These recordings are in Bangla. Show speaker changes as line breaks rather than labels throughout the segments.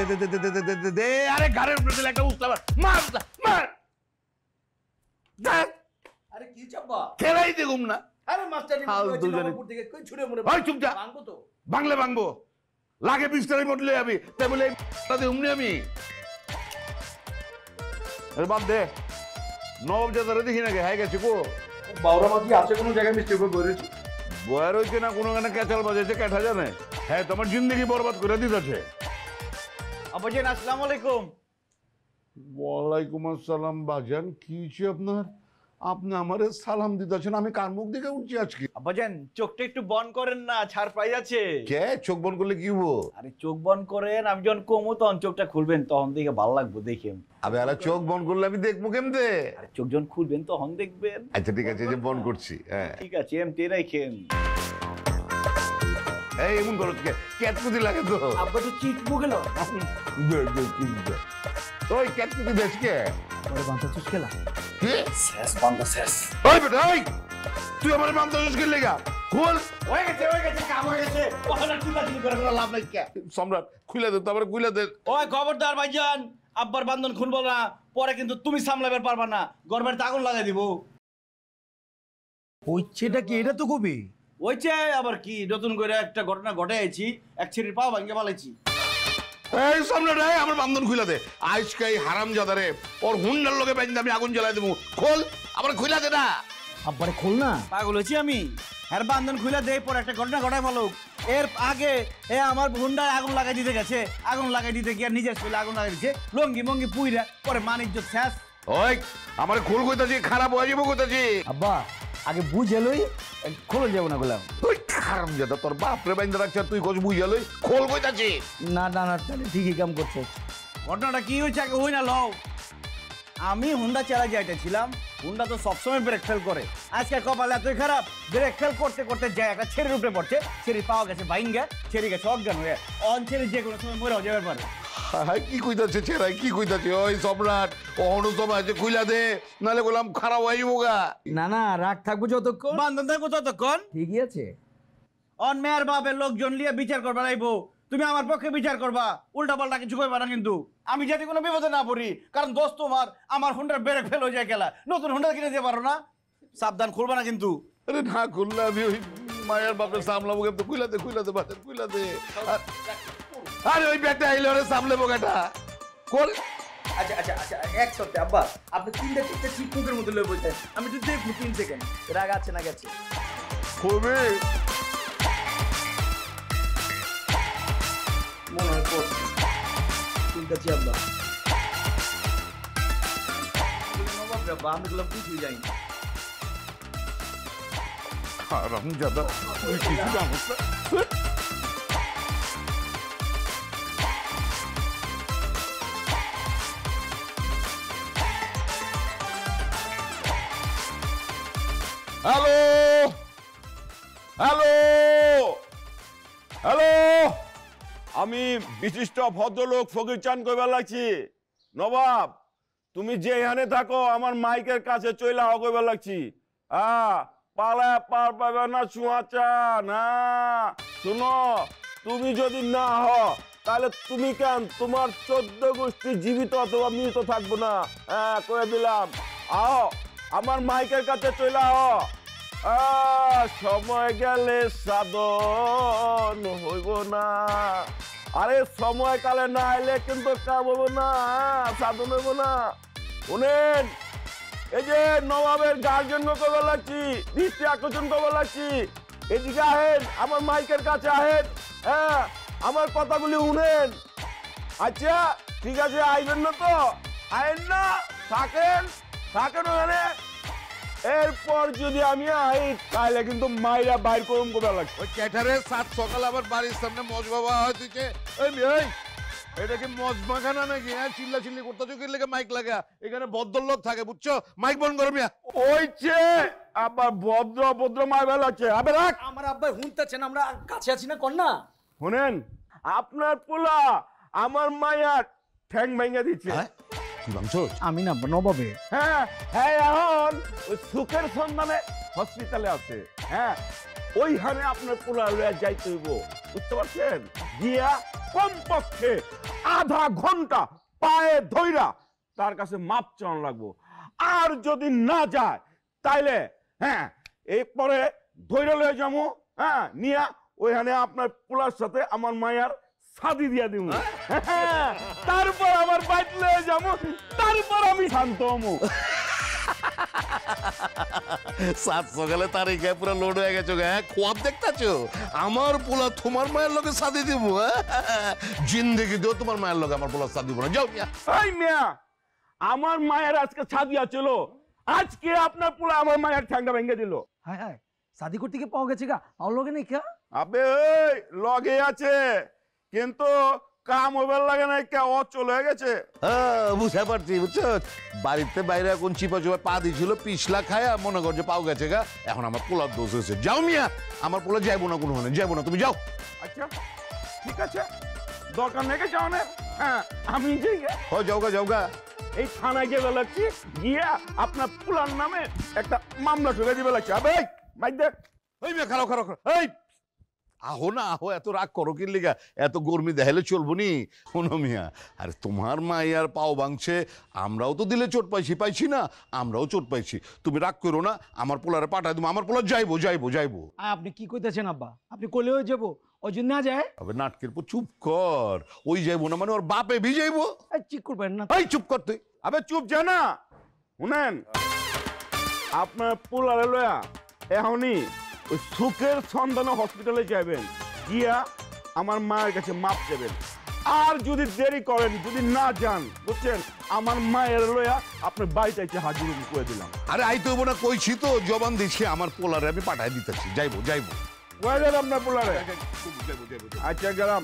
দে দে দে দে দে দে দে দে আরে গাড়ির উপরে দিলে একটা উস্তা মার মার
আরে কি চাপা
খেলাই দেখুম না
আরে মাস্টার নবাবপুর থেকে কই ছুড়ে মুড়ে
ভাই চুপ যা
ভাঙবো তো
বাংলা ভাঙবো লাগে বিস্তারে বদলে যাবি তাই বলে উমনি আমি আরে বাদ দে নবাব জাদারে দেখি নাকি হ্যাঁ গেছে কো
বাউরা মাঝি আছে কোনো জায়গায় মিস্টেক করে বেরিয়েছে
বয়ার হইছে না কোনো গানে ক্যাচাল বাজাইছে ক্যাঠা জানে হ্যাঁ তোমার জিন্দগি বরবাদ করে দিতেছে
আব্বাজান আসসালামু আলাইকুম।
ওয়ালাইকুম আসসালাম বাজান কি হয়েছে আপনার আপনি আমারে সালাম দিতেছেন আমি কার মুখ দিকে উঠছি আজকে
আব্বাজান চোখটা একটু বন্ধ করেন না ছাড় পাই আছে
কে চোখ বন্ধ করলে কি হবো
আরে চোখ বন্ধ করেন আমি যখন কমু তখন চোখটা খুলবেন তখন দেখে ভালো লাগবে দেখেন
আবে আরে চোখ বন্ধ করলে আমি দেখবো কেমতে
আরে চোখ যখন খুলবেন তখন দেখবেন
আচ্ছা ঠিক আছে যে বন্ধ করছি হ্যাঁ
ঠিক আছে এমনি রাখেন।
এই এমন করো ক্যাটকুতি লাগে তো
আব্বা তো চিট মুগেল
ওই ক্যাটকুতি দেশ কে
ওরে বাঁচা চুষ খেলা
কি
শেষ বান্দা শেষ
ওই বেটা ওই তুই আমার মামতা জুস খেলে গা খোল
হয়ে গেছে কাম হয়ে গেছে ওখানে চিল্লাচিল্লি করে কোনো লাভ নাই কে
সম্রাট খুলে দে তারপরে খুলে দে
ওই খবরদার ভাইজান আব্বার বান্ধন খুলবো না পরে কিন্তু তুমি সামলাবে পারবা না গরমের আগুন লাগাই দিব
হইছেটা কি এটা তো কবি
ওইছে আবার কি নতুন করে একটা ঘটনা ঘটে আইছি এক ছেলের পা ভাঙে পালাইছি
এই সম্রাট এই আমার বান্ধন খুলে দে আজকে এই হারাম জাদারে ওর হুন্ডার লগে বাইন্দা আমি আগুন জ্বালাই দেবো খোল আবার খুলে দে না
আব্বারে খোল না
পাগল হয়েছি আমি হ্যাঁ বান্ধন খুলে দেয় পর একটা ঘটনা ঘটায় ভালো এর আগে এ আমার হুন্ডায় আগুন লাগাই দিতে গেছে আগুন লাগাই দিতে গিয়ে নিজের শরীরে আগুন লাগাই দিচ্ছে লঙ্গি মঙ্গি পুইরা পরে মানিজ্য শেষ
ওই আমার খোল কইতাছি খারাপ হয়ে যাবো কইতাছি
আব্বা আগে বুঝে লই খোল যাবো না গোলাম
ওই হারাম জাদা তোর বাপ রে বাইন্দা রাখছে তুই কোচ বুঝা লই খোল কইতাছি
না না না তাহলে ঠিকই কাম করছে
ঘটনাটা কি হয়েছে আগে হই না লও আমি হুন্ডা চালা যাইতেছিলাম হুন্ডা তো সবসময় ব্রেক ফেল করে আজকে কপাল এতই খারাপ ব্রেক ফেল করতে করতে যায় একটা ছেড়ির উপরে পড়ছে ছেড়ি পাওয়া গেছে বাইঙ্গা ছেড়ি গেছে অজ্ঞান হয়ে অন ছেড়ি যে কোনো সময় মরেও যাবে পারে
হাই কি কইতাছে ছেড়াই কি কইতাছে ওই সম্রাট অহনো সময় আছে খুইলা দে নালে গোলাম খারাপ হয়ে যাবো গা
না না রাগ থাকবো যতক্ষণ
বান্ধন থাকবো ততক্ষণ
ঠিকই আছে
অন মেয়ের বাপের লোকজন নিয়ে বিচার করবা রাইবো তুমি আমার পক্ষে বিচার করবা উল্টা পাল্টা কিছু কইবা না কিন্তু আমি যাতে কোনো বিপদে না পড়ি কারণ দোস্ত তোমার আমার হুন্ডার ব্রেক ফেল হয়ে যায় গেলা নতুন হুন্ডা কিনে দিতে পারো না সাবধান খুলবা না কিন্তু
আরে না খুললে আমি ওই মায়ের বাপের সামলাবো কিন্তু খুইলা দে বাজার খুইলা দে আরে ওই ব্যাগটা আইলে ওরে সামলাবো গাটা খোল
আচ্ছা আচ্ছা আচ্ছা এক সপ্তাহ আব্বা আপনি তিনটা তিনটা ঠিক মুখের মধ্যে লয়ে বলতেন আমি তো দেখবো 3 সেকেন্ড রাগ আছে না গেছে
খুবই
মনে হয় করছে ঠিক আছে আব্বা আমি গুলো কিছুই যাই না
হারাম জাদা তুই কিছু জানিস না হ্যালো হ্যালো হ্যালো
আমি বিশিষ্ট ভদ্রলোক ফকির চান কইবার লাগছি নবাব তুমি যে এখানে থাকো আমার মাইকের কাছে চইলা হও কইবার লাগছি পালা পার পাবে না চুয়া চান শুনো তুমি যদি না হও তাহলে তুমি কেন তোমার 14 গোষ্ঠী জীবিত অথবা মৃত থাকবো না কয়ে দিলাম আও আমার মাইকের কাছে চইলা হও সময় গেলে সাধন হইব না আরে সময় কালে না আইলে কিন্তু কাম হইব না সাধন হইব না শুনেন এই যে নবাবের গার্জেন কবে লাগছি দৃষ্টি আকর্ষণ কবে লাগছি এদিকে আহেন আমার মাইকের কাছে আহেন আমার কথাগুলি শুনেন আচ্ছা ঠিক আছে আইবেন না তো আইন না থাকেন ওখানে এরপর যদি আমি আই তাহলে কিন্তু মাইরা বাইর করুন কবে লাগছে
ওই ক্যাটারে 7 সকাল আবার বাড়ির সামনে মজ বাবা হইতেছে এই এটা কি মজ মাখানা নাকি চিল্লাচিল্লি করতেছো কি লাগে মাইক লাগা এখানে ভদ্রলোক থাকে বুঝছো মাইক বন্ধ করো মিয়া
ওইছে আবার ভদ্র মাইবেল আছে আবে রাখ
আমার আব্বা হুনতেছেন আমরা কাছে আছি না কন্যা
শুনেন আপনার পোলা আমার মায়ার ঠ্যাং ভেঙে দিচ্ছে
কি ভাঙছো
আমি না নবাবে
হ্যাঁ এখন ওই সুখের সন্ধানে হসপিটালে আছে ওইখানে আপনার পোলা লইয়া যাইতে হইব, বুঝতে পারছেন? গিয়া কমপক্ষে আধা ঘন্টা পায়ে ধইরা তার কাছে মাপ চাওয়ান লাগবো। আর যদি না যায় তাইলে হ্যাঁ এরপরে ধইরা লইয়া যাবো, হ্যাঁ নিয়া ওইখানে আপনার পোলার সাথে আমার মায়ার শাদি দিয়া দিব, তারপর আমার বাইক লইয়া যাবো, তারপর আমি শান্ত হবো।
সাত সকালে তারিখে পুরো লোড হয়ে গেছো, হ্যাঁ খোয়াব দেখতেছো? আমার পোলা তোমার মায়ের লোকে শাদি দিব, জিন্দেগি দিও তোমার মায়ের লোকে আমার পোলা শাদি দিব না। যাও মিয়া।
এই মিয়া, আমার মায়ের আজকে ছাদিয়া ছিল, আজকে আপনার পোলা আমার মায়ের ঠ্যাংটা ভেঙে দিল।
হায় হায় শাদি করতে কি পাওয়া গেছে গা আমার লগে নেই কা
আবে এই লগে আছে কিন্তু কাম হইবার লাগে না, কে ও চলে গেছে।
বুঝতে পারছি, বুঝছো? বাড়িতে বাইরে কোন চিপা চুপা পা দিছিল, পিছলা খায়া মনে কর যে পাও গেছে গা, এখন আমার পোলার দোষ হয়েছে। যাও মিয়া, আমার পোলা যাইবো না, কোনো যাইবো না, তুমি যাও।
আচ্ছা ঠিক আছে, দরকার নেই যাও না, হ্যাঁ আমি যাই।
ও যাওগা যাওগা।
এই থানায় গিয়ে লাগছি, গিয়া আপনার পোলার নামে একটা মামলা ঠুকে দিবে লাগছে। আবে মাইক দেখ।
এই মিয়া খারাপ খারাপ, এই আহো না আহো, এত রাগ করো কি লিগা? এত গরমি দেখাইলে চলবো নি? শোনো মিয়া, আরে তোমার মাইয়ার পাও ভাঙছে, আমরাও তো দিলে চোট পাইছি না? আমরাও চোট পাইছি, তুমি রাগ করো না, আমার পোলারে পাঠাই দেবো, আমার পোলা যাইবো যাইবো যাইবো।
আপনি কি কইতেছেন আব্বা? আপনি কইলেও যাবো, ওই জন্য না যায়।
আবে নাটকের পর চুপ কর, ওই যাইবো না মানে ওর বাপে ভি যাইবো।
ঠিক করবেন না।
এই চুপ কর তুই।
আবে চুপ যা না, শুনেন আপনার পোলারে লয়া এখনই ওই সুখের সন্ধানে হসপিটালে যাবেন, গিয়া আমার মায়ের কাছে মাপ দেবেন। আর যদি দেরি করেন, যদি না যান, বুঝছেন, আমার মায়ের লয়া আপনার বাড়িতে এসে হাজির করে দিলাম।
আরে আইতে হবো না, কইছি তো, জবান দিচ্ছি, আমার পোলারে আমি পাঠাই দিতেছি, যাইবো যাইবো।
কয়ে দেন আপনার পোলারে। আচ্ছা গেলাম।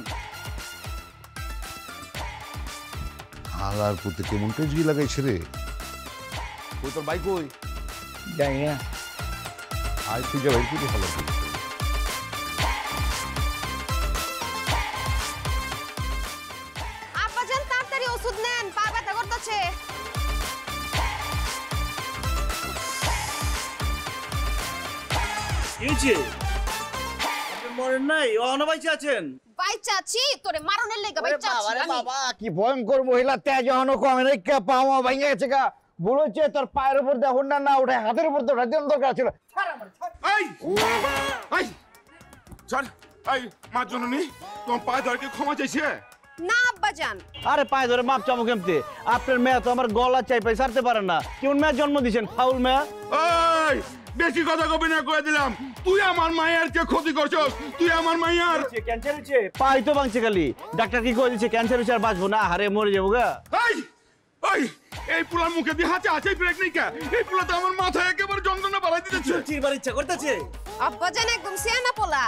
হালার পুতে কেমন কেজি লাগাইছে রে? ওই তোর বাইক কই?
যাই না।
আয় তুই যা, বাইক কি ভালো করিস।
আব্বাজান তাড়াতাড়ি ওষুধ নেন, পা ব্যথা করতেছে।
এইছে আপনি মরেন নাই, অনবাইছে আছেন?
বাইচা আছি, তোরে মারনের লাগা বাইচা আছি আমি।
বাবা কি ভয়ঙ্কর মহিলা, তেজ এখনো কমে নাই, কে পাওয়া ভেঙে গেছে গা। বলেছে তোর পায়ের উপর দিয়ে হুন্ডা না উঠে হাতের উপর তো উঠার জন্য দরকার ছিল।
এই এই চল, এই মা জননী তোমার পায়ে ধরে কি ক্ষমা চাইছে?
না আব্বাজান।
আরে পায়ে ধরে মাপ চামো কেমতে? আপনার মেয়ে তো আমার গলা চাইপাই সারতে পারে না। কেমন মেয়ে জন্ম দিয়েছেন, ফাউল মেয়ে?
এই বেশি কথা কবি না, কয়ে দিলাম। তুই আমার মায়ের কে ক্ষতি করছস, তুই আমার মায়ের।
ক্যান্সার হয়েছে, পাই তো ভাঙছে খালি। ডাক্তার কি কয়ে দিচ্ছে ক্যান্সার হয়েছে আর বাঁচবো না, হারে মরে যাবো গা।
এই এই এই পোলার মুখে দিয়ে হাতে আছে ব্রেক নেই কা? এই পোলা তো আমার মাথায় একেবারে যন্ত্রণা বাড়াই দিতেছে।
চিরবার ইচ্ছা করতেছে।
আব্বাজান একদম সিয়ানা পোলা।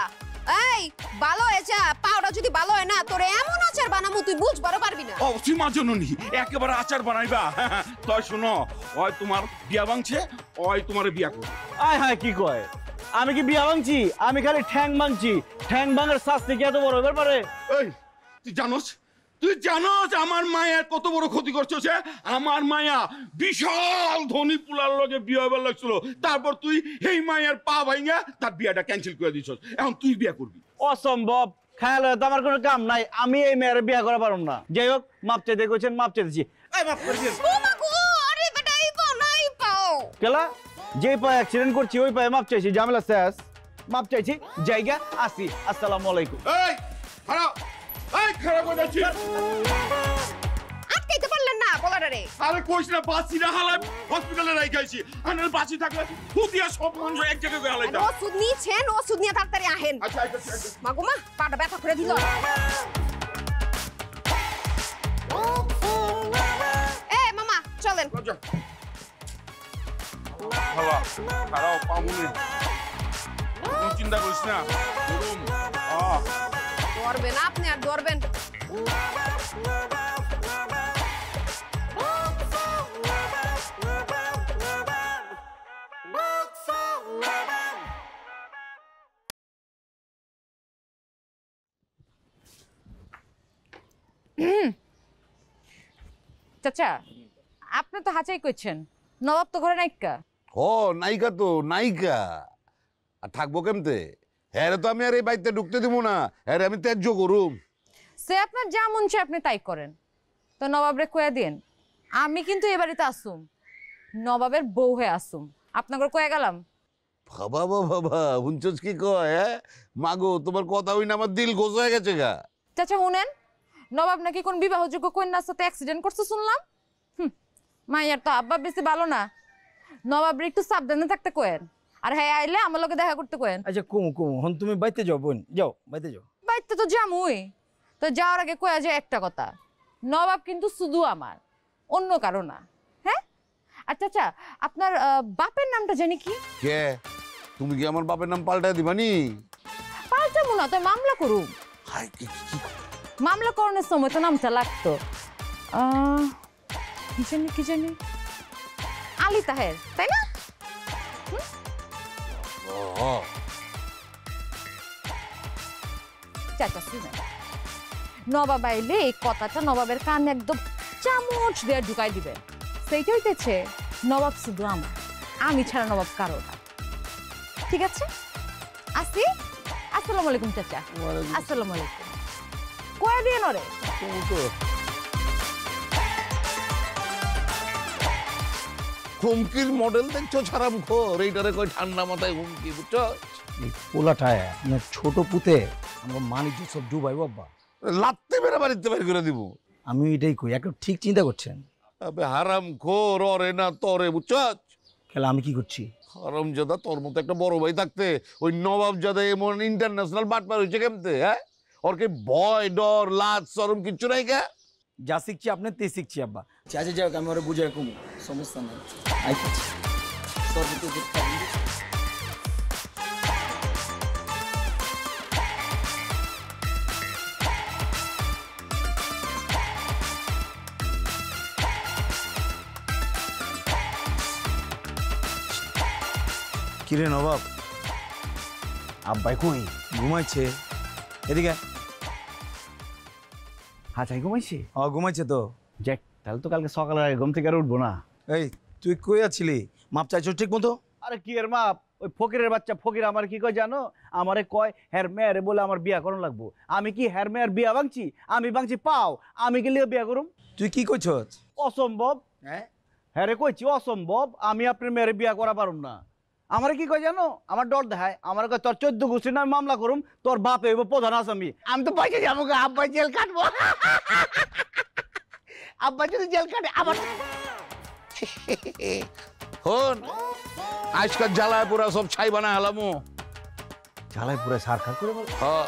এই ভালো হয়েছে, পাউডার যদি ভালো হয় না, তোরে এমন আচার বানামু তুই বুঝবারও পারবি না।
ও সীমা জননী একেবারে আচার বানাইবা। তাই শুনো, ওই তোমার বিয়া ভাঙছে, ওই তোমার বিয়া করবে।
আয় হায় কি কয়? আমি কি বিয়া ভাঙছি? আমি খালি ঠ্যাং ভাঙছি। ঠ্যাং ভাঙার শাস্তি কি এত বড় হইবার পারে?
এই তুই জানোস আমার মায়ের কত বড় ক্ষতি করছো? সে আমার মায়া বিশাল ধনী পুলার লগে বিয়ে হবার লাগছিল, তারপর তুই এই মায়ের পা ভাইঙা তার বিয়াটা ক্যান্সেল করে দিছস। এখন তুই বিয়া করবি?
অসম্ভব, খেয়াল তো আমার কোনো কাম নাই। আমি এই মেয়ের বিয়া করা পারব না। যাই হোক, মাপ চাইতে কইছেন, মাপ চাইতেছি। এই মাপ করে দিন।
ও মা গো, আরে বেটা এই পাও নাই পাও।
কেলা যেই পায়ে অ্যাক্সিডেন্ট করছি ওই পায়ে মাপ চাইছি, ঝামেলা শেষ। মাপ চাইছি, জায়গা আসি। আসসালামু আলাইকুম।
এই খারাপ, এই খারাপ হয়ে যাচ্ছি।
আটকাইতে পারলেন না পোলারে?
আরে কইস না, বাসি না হালাই হসপিটালে রাইখাইছি। আনার বাসি থাকলে ফুটিয়া সব মানুষ এক জায়গায় গিয়ে হালাইতাম।
ওষুধ নিয়েছেন, ওষুধ নিয়ে তাড়াতাড়ি আহেন।
আচ্ছা আচ্ছা আচ্ছা।
মা গো মা, পাটা ব্যথা করে দিল। এ মামা চলেন।
খালা খারাও পামুনি, কোনো চিন্তা করিস না।
ধরবেন আপনি আর ধরবেন।
চাচা আপনি তো হাঁচাই করছেন, নবাব তো ঘরে নাইকা।
ও নায়িকা তো নায়িকা, আর থাকবো কেমতে? হ্যাঁ তো আমি আর এই বাড়িতে ঢুকতে দিব না, হ্যাঁ আমি ত্যায্য করুম।
সে আপনার যা মন চায় আপনি তাই করেন। তো নবাবরে কয়ে দিন আমি কিন্তু এ বাড়িতে আসুম, নবাবের বউ হয়ে আসুম। আপনাকে কয়ে গেলাম।
বাবা বাবা শুনছস কি কয়? হ্যাঁ মাগো, তোমার কথা হই না আমার দিল গোছ হয়ে গেছে গা।
চাচা শুনেন, নবাব নাকি কোন বিবাহযোগ্য কন্যার সাথে অ্যাক্সিডেন্ট করছে শুনলাম। মাইয়ার তো আব্বা বেশি ভালো না, নবাবরে একটু সাবধানে থাকতে কোয়েন। আর হ্যাঁ আইলে আমার লগে দেখা করতে কোয়েন।
আচ্ছা কুমু হন তুমি বাইতে যাও বোন, যাও বাইতে যাও।
বাইতে তো যামুই, তো যাওয়ার আগে কয়া যায় একটা কথা, নবাব কিন্তু শুধু আমার, অন্য কারো না। হ্যাঁ আর চাচা আপনার বাপের নামটা জানি কি?
কে? তুমি কি আমার বাপের নাম পাল্টায় দিবানি?
পাল্টাবো না, তাই মামলা করুম।
হাই কি
মামলা করানোর সময় তো নামটা লাগতো কি জানি আলী তাহের, তাই না? চাচা শুনেন, নবাব আইলে এই কথাটা নবাবের কান একদম চামচ দিয়ে ঢুকাই দিবেন। সেইটা হইতেছে নবাব শুধু আমার, আমি ছাড়া নবাব কারো না। ঠিক আছে আসি। আসসালামু আলাইকুম চাচা। আসসালামু আলাইকুম। কয়ে দিয়ে নরে
হুমকির মডেল দেখছো ছাড়াম খোর, এইটারে কই ঠান্ডা মাথায় হুমকি, বুঝছো?
এই পোলাটায় আপনার ছোট পুতে আমার মানিজ্য সব ডুবাইব আব্বা।
লাত্তি মেরে বাড়িতে বের করে দিব।
আমি এটাই কই, একটু ঠিক চিন্তা করছেন।
আবে হারাম খোর, অরে না তরে, বুঝছস?
খেলা আমি কি করছি?
হারামজাদা, তোর মতো একটা বড় ভাই থাকতে ওই নবাব জাদা এমন ইন্টারন্যাশনাল বাটপার হয়েছে কেমতে? হ্যাঁ ওর কি ভয় ডর লাজ শরম কিচ্ছু নাই কে?
যা শিখছি আপনি তে শিখছি আব্বা। চাচা যাও, আমি ওরা বুঝাই কমু, সমস্যা নাই। আইতেছি কিরে নবাব, আব্বাই কই? ঘুমাইছে। এদিকে।
হাঁচাই ঘুমাইছি?
ঘুমাইছে তো।
যাক, তাহলে তো কালকে সকালে আগে ঘুম থেকে আর উঠবো না।
এই তুই কই আছিলি? মাপ চাইছো ঠিক মতো?
আরে কি এর মাপ? ওই ফকিরের বাচ্চা ফকির আমার কি কয় জানো? আমারে কয় হ্যার মেয়ারে বলে আমার বিয়া করণ লাগবো। আমি কি হ্যার মেয়ার বিয়া ভাঙছি? আমি ভাঙছি পাও, আমি কি লিয়ে বিয়া করুম?
তুই কি কইছস?
অসম্ভব। হ্যাঁ রে কইছি অসম্ভব, আমি আপনার মেয়ের বিয়া করা পারুম না। আমার কি কয় জানো? আমার ডর দেখায়, আমার কয় তোর 14 গোষ্ঠীর নামে মামলা করুম, তোর বাপ হইব প্রধান আসামি। আমি তো পয়সা যাবো, আব্বাই জেল কাটবো। আব্বাই যদি জেল কাটে আমার
হন আজকাল জ্বালায় পুরা সব ছাই বানা হালামো।
ঝালাই পুরো সারখার করে বল।
হ্যাঁ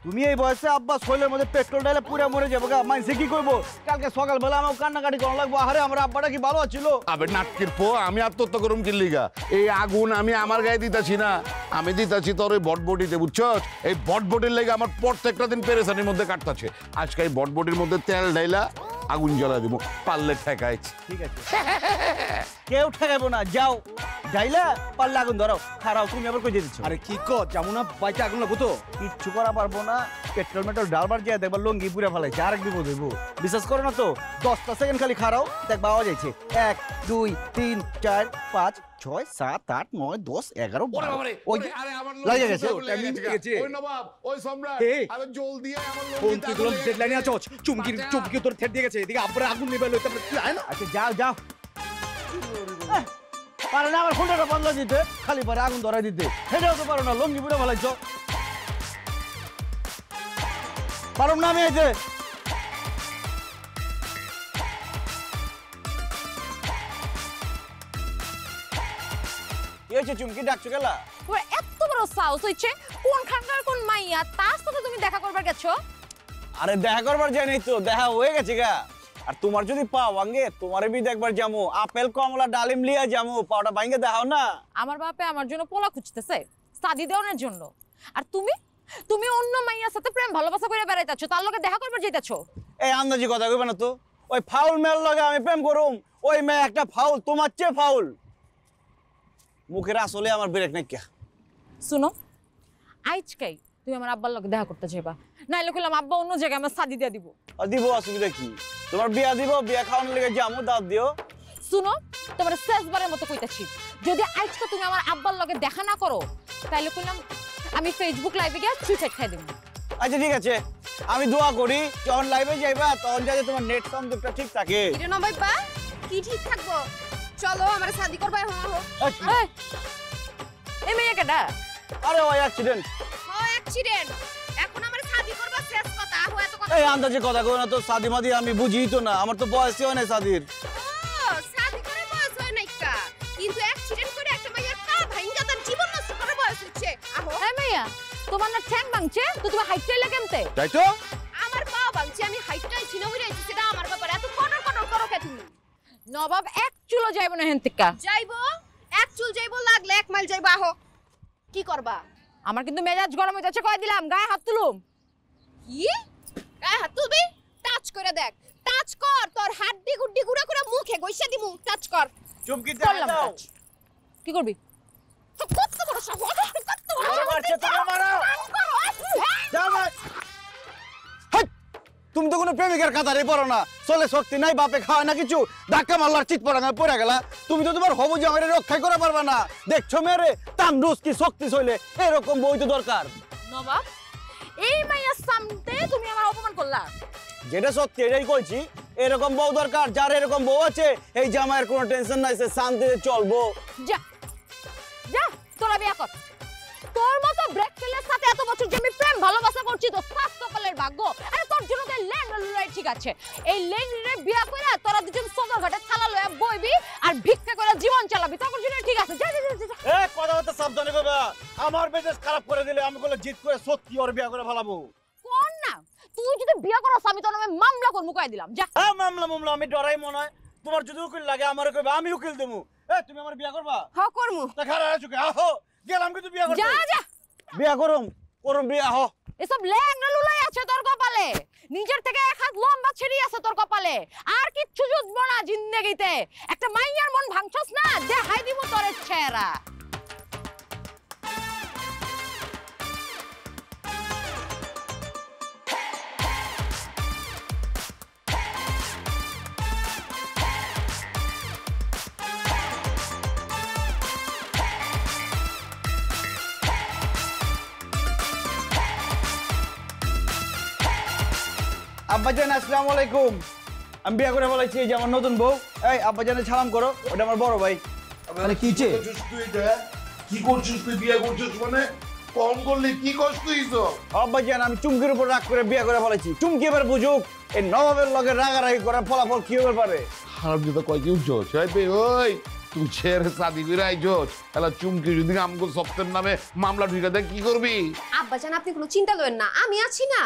তুমি এই বয়সে আব্বা শৈলের মধ্যে পেট্রোল ডালে পুরা মরে যাবো গা। মাইনসে কি করবো? কালকে সকালবেলা আমার কান্নাকাটি করা লাগবো। আরে আমার আব্বাটা কি ভালো ছিল?
আবে নাটকির পো, আমি আত্মহত্যা করুম কি লিগা? এই আগুন আমি আমার গায়ে দিতাছি না, আমি দিতাছি তোর ওই বটবটিতে, বুঝছস? এই বটবটির লেগে আমার প্রত্যেকটা দিন পেরেশানির মধ্যে কাটতাছে। আজকে এই বটবটির মধ্যে তেল ঢাইলা আগুন জ্বালা দিব, পারলে ঠেকাইছি।
ঠিক আছে, কেউ ঠেকাবো না, যাও যাইলা পারলে আগুন ধরাও। খারাও, তুমি আবার কই দিচ্ছ?
আরে কি কর, যেমন না বাইতে আগুন লাগবো তো।
কিচ্ছু করা পারবো না। পেট্রোল মেট্রোল ডালবার যায় দেখবার লঙ্গি পুরা ফেলাইছে, আরেক বিপদ হইব। বিশ্বাস করো না তো, 10টা সেকেন্ড খালি খারাও, দেখবা আওয়াজ আইছে 1 2 3 4 5 6 7 8 9 10 11 12। ওই লাগে গেছে,
টাইমিং গেছে।
ওই নবাব, ওই সম্রাট,
এই,
আরে জলদি আয় আমার
কোন
লঙ্গিটা
তুই গুলো
খুলে
ডেডলাইনে
গেছে।
আছোস? চুমকি তোর থেট দিয়ে গেছে। এদিকে আব্বারে আগুন নিবে লইতে তুই আয় না।
আচ্ছা যাও যাও। পারে না আমার ফোনটা বন্ধ দিতে, খালি পারে আগুন ধরাই দিতে। সেটাও তো পারো না, লঙ্গি পুরা ফেলাইছ। পারুম না আমি এই যে। কি হয়েছে চুমকি, ডাকছো গেলা?
ওর এত বড় সাহস হইছে, কোন খানকার কোন মাইয়া তার সাথে তুমি দেখা করবার গেছো?
আরে দেখা করবার যাই নাই তো, দেখা হয়ে গেছে গা। আর তোমার যদি পাও ভাঙ্গে, তোমারে বি দেখবার যামু, আপেল কমলা ডালিম লিয়া যামু, পাওটা ভাঙ্গে দেখাও না।
আমার বাপে আমার জন্য পোলা খুঁজতেছে সাদি দেওয়ানোর জন্য, আর তুমি তুমি অন্য মাইয়ার সাথে প্রেম ভালোবাসা করে বেড়াইতেছো, তার লগে দেখা করবার যাইতেছো।
এই আন্দাজি কথা কইবা না তো। ওই ফাউল মেয়ের লগে আমি প্রেম করুম? ওই মেয়ে একটা ফাউল, তোমার চেয়ে ফাউল। মুখের আসলে আমার ব্রেক নাই কে।
শুনো, আজকাই তুমি আমার আব্বার লগে দেখা করতে যাইবা, নাইলে কইলাম আব্বা অন্য জায়গায় আমার সাদি দিয়ে দিব।
আর দিব, অসুবিধা কি? তোমার বিয়া দিব, বিয়া খাওয়ানোর লেগে যামু, দাওয়াত দিও।
শুনো, তোমার শেষবারের মতো কইতাছি, যদি আজকে তুমি আমার আব্বার লগে দেখা না করো, তাইলে কইলাম আমি ফেসবুক লাইভে গিয়ে সুইসাইড খাই দেব।
আচ্ছা ঠিক আছে, আমি দোয়া করি যখন লাইভে যাইবা তখন যাতে তোমার নেট সংযোগটা ঠিক থাকে।
কিরে নবাইবা কি ঠিক থাকবো? চলো আমার শাদি করবা এখন আহো।
এই, এই মেয়ে কেডা?
আরে ওই অ্যাক্সিডেন্ট।
হ্যাঁ অ্যাক্সিডেন্ট। এখন আমার শাদি করবা শেষ কথা। আহো এত কথা।
এই আন্দাজে কথা কই না তো, শাদি মাদি আমি বুঝিই তো না, আমার তো বয়সই হয় না শাদির।
ও শাদি করে বয়স হয় নাই কা, কিন্তু অ্যাক্সিডেন্ট করে একটা মাইয়ার পা ভাঙা তার জীবন নষ্ট করে বয়স হচ্ছে। আহো।
এই মেয়া, তোমার না ঠ্যাং ভাঙছে তো তুমি হাইট চাইলে কেমতে?
তাই তো
আমার পা ভাঙছে, আমি হাইটটাই ছিল উড়ে আইছি, সেটা আমার ব্যাপার। এত কটর কটর করো কে তুমি?
নবাব এক চুলো যাইব না হেন থেকে।
যাইবো, এক চুল যাইবো, লাগলে 1 মাইল যাইবো। আহো। কি করবা?
আমার কিন্তু মেজাজ গরম হয়ে যাচ্ছে, কই দিলাম গায়ে হাত তুলুম।
কি গায়ে হাত তুলবি? টাচ করে দেখ, টাচ কর, তোর হাড্ডি গুড্ডি গুড়া করে মুখে গইসা দিমু। টাচ কর।
চুমকি
করলাম
দাও।
touch। কি করবি?
কত বড় সাহস, কত বড়
আরে মারছে, তুমি মারো। যাও ভাই। হাট! তুমি তো কোনো প্রেমিকার কাতারে পড়ো না, চলে শক্তি নাই, বাপে খাওয়ায় না কিছু, ধাক্কা মারলার চিত পড়া পড়ে গেলা। তুমি তো তোমার হবু জামাইরে রক্ষা করে পারবা না। দেখছো মেরে তান্ডুস কি শক্তি চলে, এরকম বই তো দরকার।
নবাব, এই মাইয়ার সামনে তুমি আমার অপমান করলা।
যেটা সত্যি এটাই কইছি, এরকম বউ দরকার। যার এরকম বউ আছে এই জামাইয়ের কোনো টেনশন নাই, সে শান্তিতে চলবো।
যা যা, তোরা বিয়া কর। তোর মতো ব্রেক ফেলের সাথে এত বছর যে আমি প্রেম ভালোবাসা করছি, তো স্বাস্থ্য কলের ভাগ্য। আরে তোর জন্য তো ল্যান্ড লড়াই ঠিক আছে। এই ল্যান্ডে বিয়া কইরা তোরা দুজন সদর ঘাটে থালা লয়া বইবি আর ভিক্ষা করে জীবন চালাবি, তোর জন্য ঠিক আছে। যা যা যা যা।
এ কথা কথা সাবধানে কইবা, আমার মেজাজ খারাপ করে দিলে আমি বলে জিত করে সত্যি ওর বিয়া করে ফেলাবো।
কোন না, তুই যদি বিয়া করস আমি তোর নামে মামলা করব, কই দিলাম। যা।
হ্যাঁ মামলা মামলা আমি ডরাই মনে হয়। তোমার যদি উকিল লাগে আমারে কইবা, আমি উকিল দেবো। এ তুমি আমার বিয়া করবা?
হ করমু।
তা খারাপ আছো কে? আহো গেলাম কিন্তু বিয়া করতে।
যা যা,
বিয়া করুম করুম বিয়া। আহো।
এসব ল্যাংড়া লুলাই আছে তোর কপালে, নিজের থেকে এক হাত লম্বা ছিড়ি আছে তোর কপালে। আর কিচ্ছু জুটবো না জিন্দেগিতে। একটা মাইয়ার মন ভাঙছস না, দেখাই দিব তোর চেহারা।
আব্বাজান আসসালামু আলাইকুম। আমি বিয়া করে বলেছি, এই যে আমার নতুন বউ। এই আব্বাজানের সালাম করো, ওটা আমার বড় ভাই। মানে কি চে
কি করছিস তুই? বিয়ে করছিস মানে কম করলি কি কষ্ট হইছো?
আব্বাজান আমি চুমকির উপর রাগ করে বিয়া করে বলেছি। চুমকি এবার বুঝুক এই নবাবের লগে রাগারাগি করার ফলাফল কি হতে পারে।
খারাপ যেটা কয় কি উঠছোস? ওই তুই ছেড়ে শাদি করে আইছোস, তাহলে চুমকি যদি আমগো সপ্তাহের নামে মামলা ঢুকে দেয় কি করবি?
আব্বাজান আপনি কোনো চিন্তা করেন না, আমি আছি না।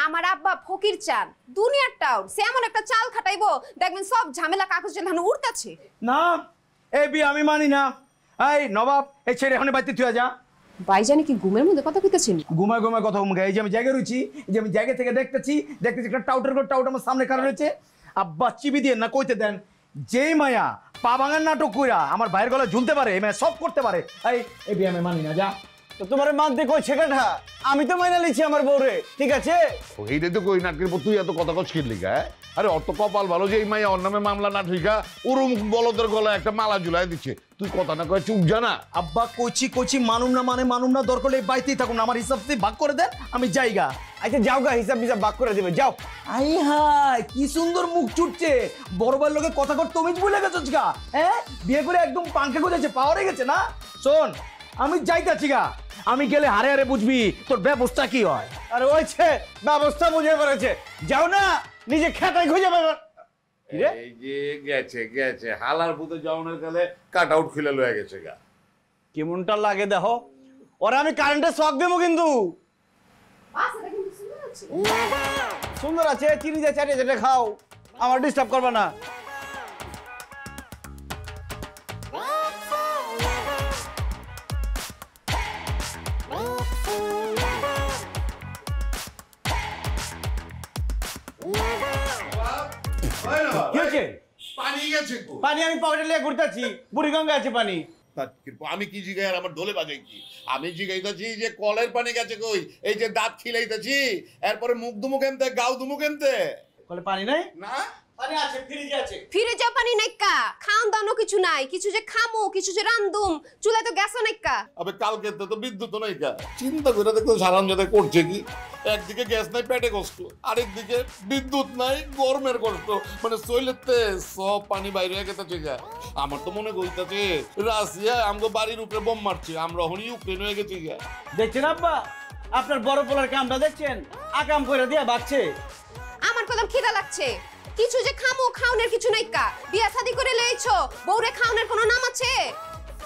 আমার আব্বা ফকির চান, দুনিয়ার টাউন, সে এমন একটা চাল খাটাইবো দেখবেন সব ঝামেলা কাগজের ধান উড়তাছে।
না এই বিয়ে আমি মানি না। এই নবাব, এই ছেড়ে এখন বাড়িতে তুই যা।
ভাইজানি কি ঘুমের মধ্যে কথা কইতেছেন?
ঘুমায় ঘুমায় কথা ঘুমে। এই যে আমি জায়গায় রয়েছি, এই যে আমি জায়গা থেকে দেখতেছি একটা টাউটের ঘর টাউট আমার সামনে কারণ রয়েছে। আব্বা চিবি দিয়ে না কইতে দেন, যেই মায়া পা ভাঙার নাটক কইরা আমার ভাইয়ের গলায় ঝুলতে পারে, এই মায়া সব করতে পারে। এই বিয়ে আমি মানি না, যা।
তো তোমার মানতে কই ছেলেটা, আমি তো মাইনা লিছি আমার বউরে, ঠিক আছে?
এইটাই তো কই নাটকের পর তুই এত কথা কস কি লিগা? আরে অত কপাল ভালো যে এই মাইয়া ওর নামে মামলা না ঠিকা ওরম বলদের গলায় একটা মালা ঝুলাই দিচ্ছে, তুই কথা না কয়ে চুপ জানা।
আব্বা কইছি মানুম না, মানে মানুম না, দরকার হলে এই বাড়িতেই থাকুন, আমার হিসাব দিয়ে ভাগ করে দেন, আমি যাইগা।
আচ্ছা যাও গা, হিসাব হিসাব ভাগ করে দিবে, যাও।
আই হাই কি সুন্দর মুখ ছুটছে, বড় ভাইয়ের লোকে কথা কর তুমি ভুলে গেছিস গা? হ্যাঁ বিয়ে করে একদম পাঙ্খে গোজাচ্ছে, পাওয়ারে গেছে না। শোন আমি যাইতাছি গা, আমি গেলে হারে হারে বুঝবি তোর ব্যবস্থা কি হয়।
আরে ওইছে ব্যবস্থা বুঝে পড়েছে, যাও না নিজে খেতায় খুঁজে পাবে।
এই যে গেছে হালার ভূতে যাওনের গেলে কাট আউট খুলে লয়ে গেছে গা।
কেমনটা লাগে দেখো, ওরা আমি কারেন্টের শক দেবো কিন্তু।
বাসাটা কিন্তু সুন্দর আছে।
সুন্দর আছে, চিনি দিয়ে চাটিয়ে চাটিয়ে খাও, আমার ডিস্টার্ব করবে না। কি হচ্ছে?
পানি গেছে গো।
পানি আমি পকেটে নিয়ে ঘুরতেছি, বুড়িগঙ্গা আছে পানি।
আমি কি জিগাই আর আমার ঢোলে বাজাই কি? আমি জিগাইতেছি যে কলের পানি গেছে কই, এই যে দাঁত খিলাইতেছি, এরপরে মুখ দুমুখ এমতে গাও দুমুখ এমতে
কলে পানি নাই?
না
পানি আছে, ফ্রিজে আছে।
ফ্রিজে পানি নাইকা, খাওন দানো কিছু নাই, কিছু যে খামু, কিছু যে রান্ধুম, চুলায় তো গ্যাসও নাইকা।
আবে কালকে তো বিদ্যুৎ নাই কা, চিন্তা করে দেখো সারাম যাতে করছে কি, একদিকে গ্যাস নাই পেটে কষ্ট, আরেকদিকে বিদ্যুৎ নাই গরমের কষ্ট, মানে শৈলেতে সব পানি বাইরে হয়ে গেছে গা। আমার তো মনে কইতাছে রাশিয়া আমগো বাড়ির উপরে বোম মারছে, আমরা হনি ইউক্রেন হয়ে গেছি গা।
দেখছেন আব্বা, আপনার বড় পোলার কামটা দেখছেন, আকাম করে দিয়া বাচ্চে।
আমার কদম খিদা লাগছে, কিছু যে খামু, খাওনের কিছু নাইকা। বিয়া শাদি করে লইছো, বউরে খাওনের কোনো নাম আছে?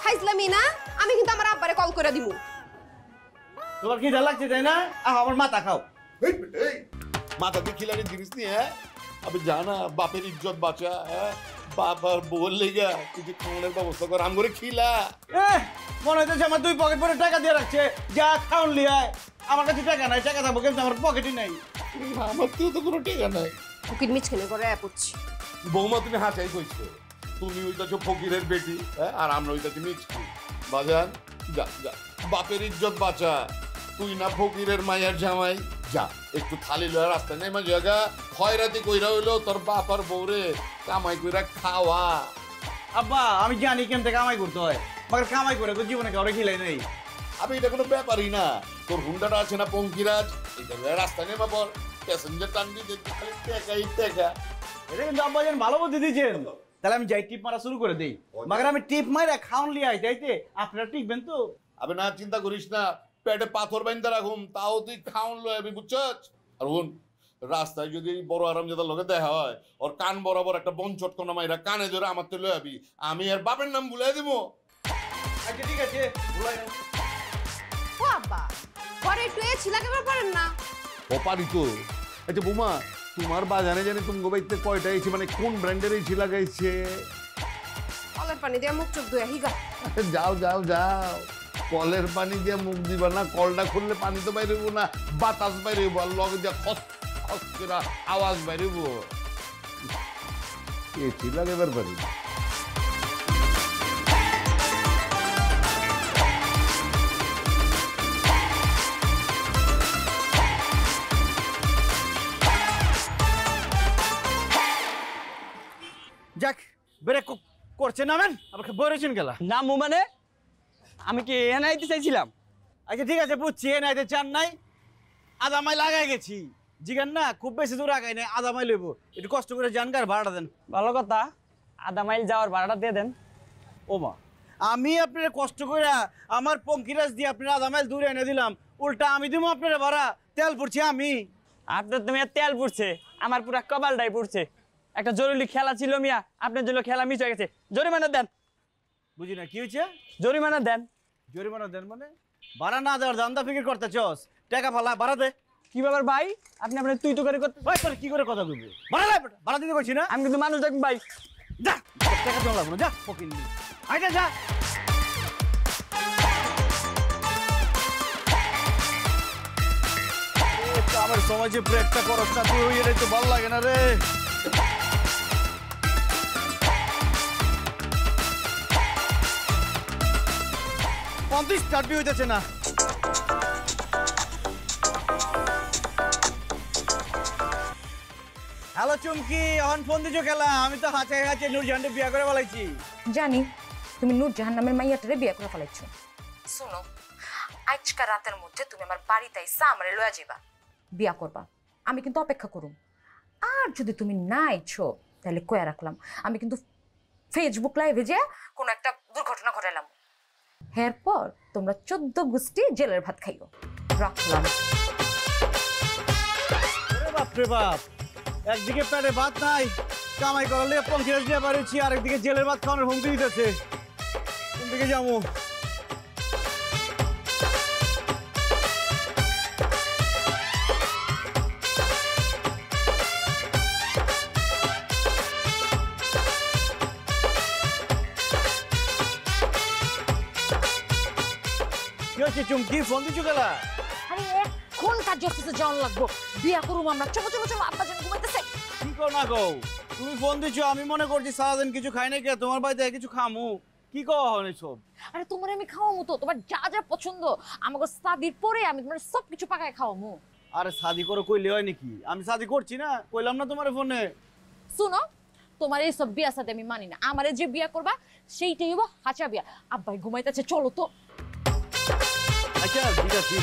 খাইছলামি না, আমি কিন্তু আমার আব্বারে কল করে দিমু।
তোমার খিদা লাগছে তাই না? আমার মাথা খাও।
এই এই মাথা দিয়ে খিলানি জিনিস নি, হ্যাঁ আবে জানা বাপের ইজ্জত বাঁচা, হ্যাঁ বাবার বল লেগা কিছু খাওয়ানোর ব্যবস্থা কর, আম করে খিলা।
মনে হইতেছে আমার 2 পকেট ভরে টাকা দিয়ে রাখছে, যা খাওন লিয়ায়। আমার কাছে টাকা নাই, টাকা থাকবো কিন্তু আমার পকেটই নাই।
আমার তো কোনো টেকা নাই।
ফকির মিছখানে করে পড়ছি।
বৌমা তুমি হাঁচাই কইছো, তুমি হইতাছো ফকিরের বেটি, হ্যাঁ আর আমরা হইতাছি মিচকি। বাজান যা যা, বাপের ইজ্জত বাঁচা, তুই না ফকিরের মায়ের জামাই, যা একটু থালি লয়া রাস্তায় নেমা জায়গা খয়রাতি কইরা হইলো তোর বাপ আর বউরে কামাই কইরা খাওয়া।
আব্বা আমি জানি কেমতে কামাই করতে হয়, মগর কামাই করে তো জীবনে কাউরে খিলাই নেই।
আমি এটা কোনো ব্যাপারই না, তোর হুন্ডাটা আছে না পঙ্কিরাজ, এটা লয়া রাস্তায় নেমা পর প্যাসেঞ্জার টানবি, দেখবি খালি টেকাই টেকা।
এটা কিন্তু আব্বা যেন ভালো বুদ্ধি দিয়েছেন। তাহলে আমি যাই টিপ মারা শুরু করে দেই, মগর আমি টিপ মারা খাওন লিয়াই যাইতে আপনারা টিকবেন তো?
আবে না চিন্তা করিস না, পেটে পাথর বাইন্দা রাখুম, তাও তুই খাওন লয়াবি, বুঝছস? আর হুন, রাস্তায় যদি বড় আরামজাদার লগে দেখা হয়, ওর কান বরাবর একটা বন চটকনা মাইরা কানে ধরে আমার তো লয়াবি, আমি আর বাপের নাম ভুলাই দিব।
আচ্ছা ঠিক আছে, ভুলাই না।
ও আব্বা, ঘরে একটু এসি লাগাবার পারেন না?
ও পারি তো। আচ্ছা বৌমা, তোমার বাজানে জানি তুমি গোবাইতে কয়টা এসি, মানে কোন ব্র্যান্ডের এসি লাগাইছে?
কলের পানি দিয়ে মুখ চোখ ধুয়ে হিগা।
যাও যাও যাও, কলের পানি দিয়ে মুখ দিবা না, কলটা খুললে পানি তো বাইরে হইব না, বাতাস বাইরে হইব, আর লগে দিয়ে খস খস করে আওয়াজ বাইরে হইব। এসি লাগাবার পারি না।
যাক, ব্রেক করছে নামেন, আমাকে বলেছেন গেলা
নামু মানে আমি কি এনে আইতে চাইছিলাম?
আচ্ছা ঠিক আছে বুঝছি, এ নাইতে চান নাই, আধা মাইল আগায় গেছি। জিগান না খুব বেশি দূর আগাই নাই, আধা মাইল লইব, একটু কষ্ট করে জানকার ভাড়াটা দেন।
ভালো কথা, আধা মাইল যাওয়ার ভাড়াটা দিয়ে দেন।
ও মা, আমি আপনার কষ্ট করে আমার পঙ্কিরাজ দিয়ে আপনার আধা মাইল দূরে এনে দিলাম, উল্টা আমি দিব আপনার ভাড়া? তেল পড়ছি আমি।
আপনার তুমি তেল পড়ছে, আমার পুরা কপালটাই পড়ছে। একটা জরুরি খেলা ছিল মিয়া, আপনার জন্য খেলা মিস হয়ে গেছে, জরিমানা দেন।
বুঝি না কি হয়েছে?
জরিমানা দেন।
জরিমানা দেন মানে? ভাড়া না দেওয়ার ধান্দা ফিকির করতে চস, টাকা ফালা ভাড়া দে।
কি ব্যাপার ভাই, আপনি আপনার তুই তো করে করতে
ভাই তোর কি করে কথা বলবি? ভাড়া লাই, ভাড়া দিতে কইছি না?
আমি কিন্তু মানুষ দেখুন ভাই।
যা, টাকা দেওয়া লাগবে না, যা ফকির নি। আইটা যা। আমার সমাজে ব্রেকটা করস না তুই, এটাই তো ভালো লাগে না রে। স্টার্ট হইতেছে না। হ্যালো চুমকি, অন ফোন দিছো খেলা? আমি তো হাঁচে হাঁচে নূরজাহানকে বিয়া করে বলাইছি।
জানি তুমি নূরজাহান নামের মাইয়াটারে বিয়ে করে ফেলাইছো। শোনো, আজকা রাতের মধ্যে তুমি আমার বাড়িতে আইসা আমারে লয়া যাইবা, বিয়া করবা। আমি কিন্তু অপেক্ষা করুম। আর যদি তুমি না আইছো তাহলে কয়া রাখলাম, আমি কিন্তু ফেসবুক লাইভে যে কোনো একটা দুর্ঘটনা ঘটাইলাম, এরপর তোমরা 14 গোষ্ঠী জেলের ভাত খাইও। রাখলাম।
বাপরে বাপ, একদিকে পেটে ভাত নাই, কামাই করালে পঞ্চাশ দিয়ে পারেছি, আরেকদিকে জেলের ভাত খাওয়ানোর হুমকি দিতেছে। কোন দিকে যাবো? কি হচ্ছে চুমকি, ফোন দিচ্ছ গেলা?
আরে এখন কাজ অফিসে যাওয়ার লাগবো, বিয়া করুম আমরা। চলো চলো চলো, আব্বা যেন ঘুমাইতেছে।
কি কর না গো, তুমি ফোন দিচ্ছ, আমি মনে করছি সারাদিন কিছু খাই নাই, কে তোমার বাড়িতে কিছু খামু। কি কওয়া হয় সব?
আরে তোমার আমি খাওয়ামু তো, তোমার যা যা পছন্দ আমাকে শাদির পরে আমি তোমার সব কিছু পাকায় খাওয়ামু।
আরে শাদি করে কইলে হয় নাকি? আমি শাদি করছি না, কইলাম না তোমার ফোনে।
শুনো, তোমার এইসব বিয়ার সাথে আমি মানি না। আমারে যে বিয়া করবা সেইটাই হবো হাঁচা বিয়া। আব্বাই ঘুমাইতেছে, চলো তো।
আচ্ছা ঠিক আছে।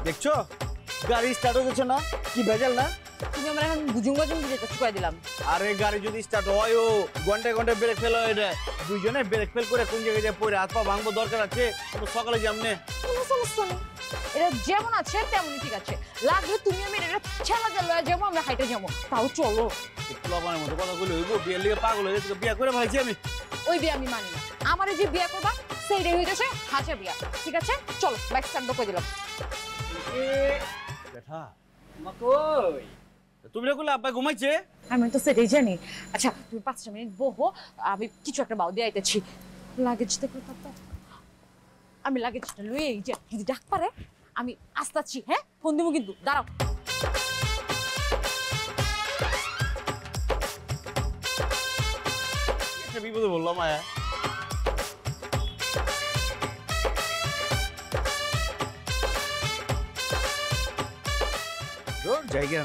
দেখছো গাড়ি স্টার্ট হচ্ছে না, কি ভেজাল না?
তুমি আমার এখন বুঝুং বাজুং বুঝাইতে চুকাই দিলাম।
আরে গাড়ি যদি স্টার্ট হয় ও ঘন্টায় ঘন্টায় ব্রেক ফেল হয়, এটা দুইজনে ব্রেক ফেল করে কোন জায়গায় যায় পড়ে হাত পা ভাঙবো, দরকার আছে সকালে যামনে।
কোনো সমস্যা নেই, এটা যেমন আছে তেমনই ঠিক আছে। লাগলে তুমি আমি এটা ছেলা দিয়ে লয়ে যাবো, আমরা হাইটে যাবো, তাও চলো।
প্লাবানের মতো কথা বলে হইব, বিয়ের লিগে পাগল হয়ে গেছে, বিয়ে করে ফেলেছি আমি।
ওই বিয়ে আমি মানি না। আমারে যে বিয়া করবা সেইটাই হইতেছে হাঁচা বিয়া, ঠিক আছে? চলো, বাইক স্টার্ট করে দিলাম।
বেটা মা কই? তুমি না করলে আব্বা ঘুমাইছে?
আমি তো সেটাই জানি। আচ্ছা তুমি 5 মিনিট বহো, আমি কিছু একটা বাউ দিয়ে আইতেছি। লাগেজ দেখো তো, আমি লাগেজটা লয়ে এই যে যদি ডাক পারে আমি আসতাছি। হ্যাঁ, ফোন দিব কিন্তু, দাঁড়াও।
একটা বিপদে বললাম মায়া। জায়গা